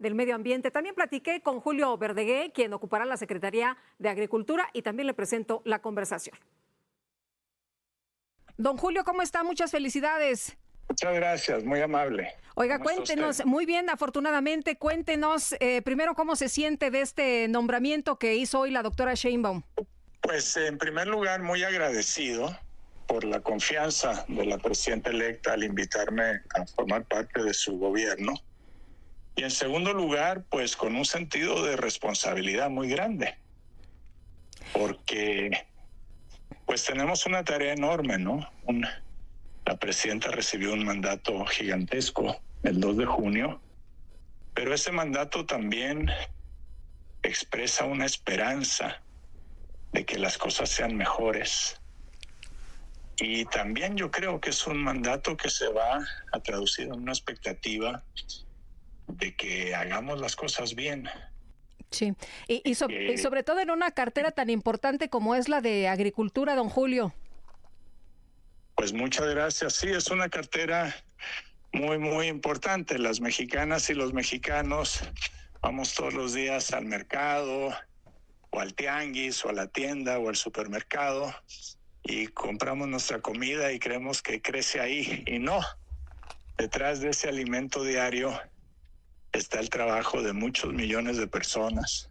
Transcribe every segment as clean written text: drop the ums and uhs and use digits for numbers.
del Medio Ambiente. También platiqué con Julio Verdegué, quien ocupará la Secretaría de Agricultura, y también le presento la conversación. Don Julio, ¿cómo está? Muchas felicidades. Muchas gracias, muy amable. Oiga, ¿Cómo está usted? cuéntenos, muy bien, afortunadamente, cuéntenos primero cómo se siente de este nombramiento que hizo hoy la doctora Sheinbaum. Pues en primer lugar, muy agradecido por la confianza de la presidenta electa al invitarme a formar parte de su gobierno. Y en segundo lugar, pues con un sentido de responsabilidad muy grande, porque pues tenemos una tarea enorme, ¿no? La presidenta recibió un mandato gigantesco el 2 de junio, pero ese mandato también expresa una esperanza de que las cosas sean mejores. Y también yo creo que es un mandato que se va a traducir en una expectativa de que hagamos las cosas bien. Sí, y sobre todo en una cartera tan importante como es la de Agricultura, don Julio. Pues muchas gracias. Sí, es una cartera muy, muy importante. Las mexicanas y los mexicanos vamos todos los días al mercado, o al tianguis, o a la tienda, o al supermercado, y compramos nuestra comida y creemos que crece ahí. Y no, detrás de ese alimento diario está el trabajo de muchos millones de personas,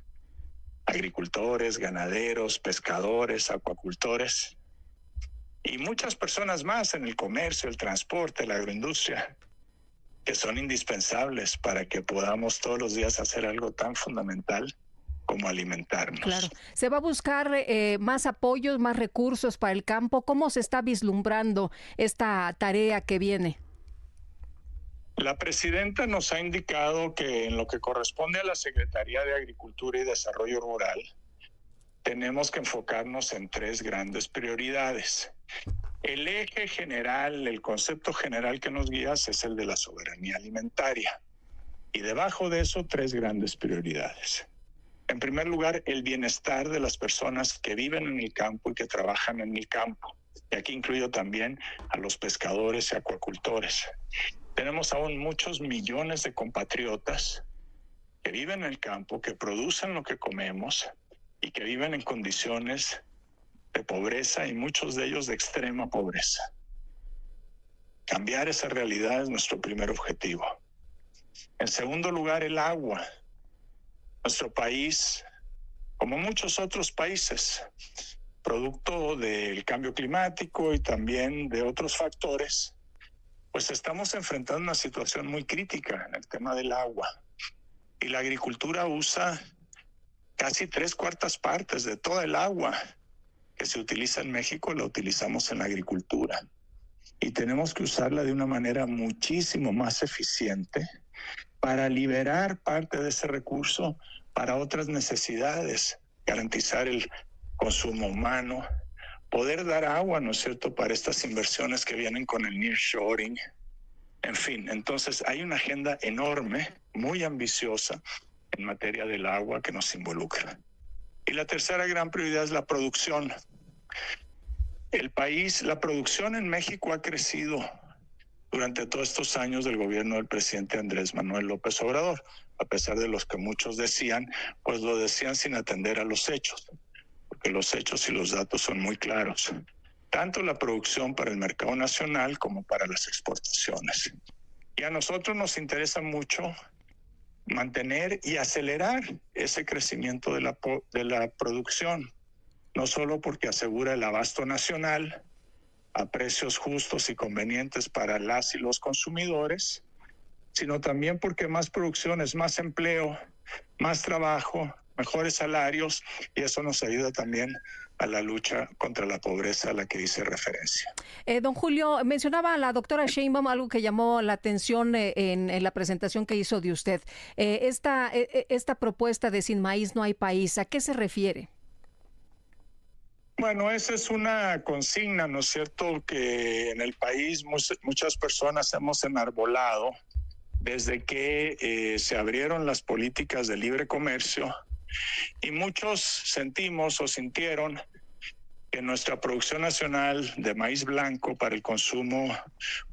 agricultores, ganaderos, pescadores, acuacultores, y muchas personas más en el comercio, el transporte, la agroindustria, que son indispensables para que podamos todos los días hacer algo tan fundamental como alimentarnos. Claro. ¿Se va a buscar más apoyos, más recursos para el campo? ¿Cómo se está vislumbrando esta tarea que viene? La presidenta nos ha indicado que en lo que corresponde a la Secretaría de Agricultura y Desarrollo Rural, tenemos que enfocarnos en tres grandes prioridades. El eje general, el concepto general que nos guía es el de la soberanía alimentaria. Y debajo de eso, tres grandes prioridades. En primer lugar, el bienestar de las personas que viven en el campo y que trabajan en el campo. Y aquí incluyo también a los pescadores y acuacultores. Tenemos aún muchos millones de compatriotas que viven en el campo, que producen lo que comemos y que viven en condiciones de pobreza, y muchos de ellos de extrema pobreza. Cambiar esa realidad es nuestro primer objetivo. En segundo lugar, el agua. Nuestro país, como muchos otros países, producto del cambio climático y también de otros factores, pues estamos enfrentando una situación muy crítica en el tema del agua. Y la agricultura usa casi 3/4 de toda el agua que se utiliza en México, la utilizamos en la agricultura. Y tenemos que usarla de una manera muchísimo más eficiente para liberar parte de ese recurso para otras necesidades, garantizar el consumo humano, poder dar agua, ¿no es cierto?, para estas inversiones que vienen con el nearshoring. En fin, entonces hay una agenda enorme, muy ambiciosa en materia del agua que nos involucra. Y la tercera gran prioridad es la producción. La producción en México ha crecido durante todos estos años del gobierno del presidente Andrés Manuel López Obrador, a pesar de los que muchos decían, pues lo decían sin atender a los hechos, porque los hechos y los datos son muy claros. Tanto la producción para el mercado nacional como para las exportaciones. Y a nosotros nos interesa mucho mantener y acelerar ese crecimiento de la producción, no solo porque asegura el abasto nacional a precios justos y convenientes para las y los consumidores, sino también porque más producción es más empleo, más trabajo, mejores salarios, y eso nos ayuda también a la lucha contra la pobreza a la que hice referencia. Don Julio, mencionaba a la doctora Sheinbaum algo que llamó la atención en la presentación que hizo de usted. Esta propuesta de Sin Maíz No Hay País, ¿a qué se refiere? Bueno, esa es una consigna, ¿no es cierto?, que en el país muchas personas hemos enarbolado desde que se abrieron las políticas de libre comercio, y muchos sentimos o sintieron que nuestra producción nacional de maíz blanco para el consumo,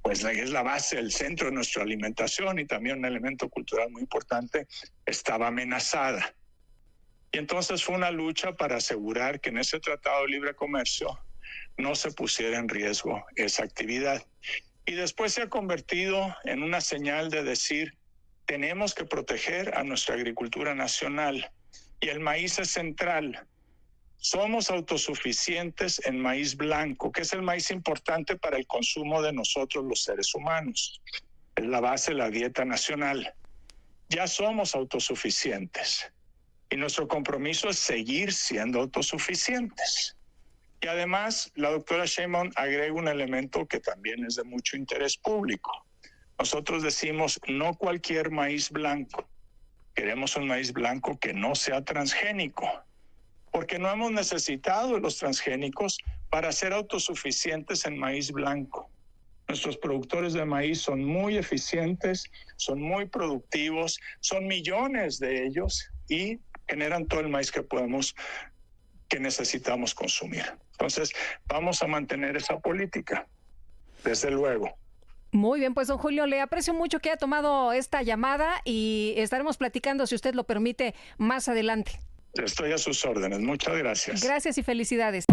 pues es la base, el centro de nuestra alimentación y también un elemento cultural muy importante, estaba amenazada. Y entonces fue una lucha para asegurar que en ese Tratado de Libre Comercio no se pusiera en riesgo esa actividad. Y después se ha convertido en una señal de decir, tenemos que proteger a nuestra agricultura nacional. Y el maíz es central. Somos autosuficientes en maíz blanco, que es el maíz importante para el consumo de nosotros los seres humanos. Es la base de la dieta nacional. Ya somos autosuficientes. Y nuestro compromiso es seguir siendo autosuficientes. Y además, la doctora Sheinbaum agrega un elemento que también es de mucho interés público. Nosotros decimos, no cualquier maíz blanco. Queremos un maíz blanco que no sea transgénico, porque no hemos necesitado los transgénicos para ser autosuficientes en maíz blanco. Nuestros productores de maíz son muy eficientes, son muy productivos, son millones de ellos y generan todo el maíz que necesitamos consumir. Entonces, vamos a mantener esa política, desde luego. Muy bien, pues don Julio, le aprecio mucho que haya tomado esta llamada y estaremos platicando, si usted lo permite, más adelante. Estoy a sus órdenes. Muchas gracias. Gracias y felicidades.